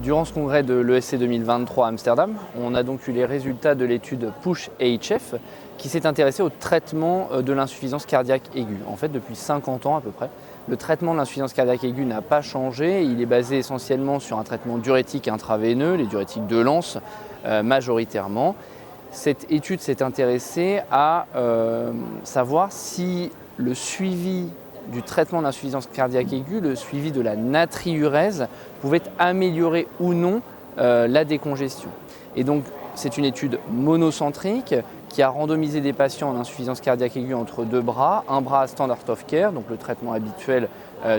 Durant ce congrès de l'ESC 2023 à Amsterdam, on a donc eu les résultats de l'étude PUSH-AHF qui s'est intéressée au traitement de l'insuffisance cardiaque aiguë. En fait, depuis 50 ans à peu près, le traitement de l'insuffisance cardiaque aiguë n'a pas changé. Il est basé essentiellement sur un traitement diurétique intraveineux, les diurétiques de Lens majoritairement. Cette étude s'est intéressée à savoir si le suivi du traitement d'insuffisance cardiaque aiguë, le suivi de la natriurèse, pouvait améliorer ou non la décongestion. Et donc, c'est une étude monocentrique qui a randomisé des patients en insuffisance cardiaque aiguë entre deux bras, un bras standard of care, donc le traitement habituel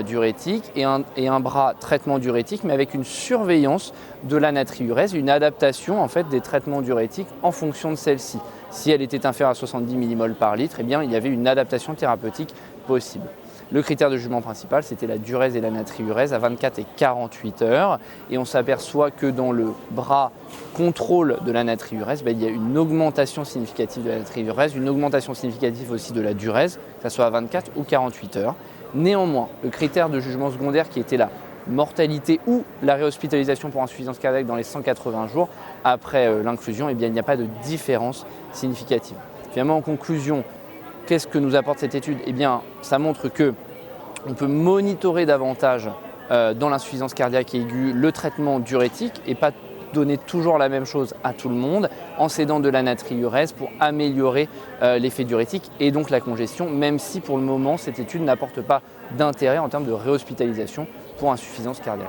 diurétique, et un bras traitement diurétique, mais avec une surveillance de la natriurèse, une adaptation en fait des traitements diurétiques en fonction de celle-ci. Si elle était inférieure à 70 mmol par litre, eh bien, il y avait une adaptation thérapeutique possible. Le critère de jugement principal, c'était la diurèse et la natriurèse à 24 et 48 heures. Et on s'aperçoit que dans le bras contrôle de la natriurèse, il y a une augmentation significative de la natriurèse, une augmentation significative aussi de la diurèse, que ce soit à 24 ou 48 heures. Néanmoins, le critère de jugement secondaire qui était la mortalité ou la réhospitalisation pour insuffisance cardiaque dans les 180 jours après l'inclusion, il n'y a pas de différence significative. Finalement, en conclusion, qu'est-ce que nous apporte cette étude ? Eh bien, ça montre qu'on peut monitorer davantage dans l'insuffisance cardiaque aiguë le traitement diurétique et pas donner toujours la même chose à tout le monde en cédant de la natriurèse pour améliorer l'effet diurétique et donc la congestion, même si pour le moment cette étude n'apporte pas d'intérêt en termes de réhospitalisation pour insuffisance cardiaque.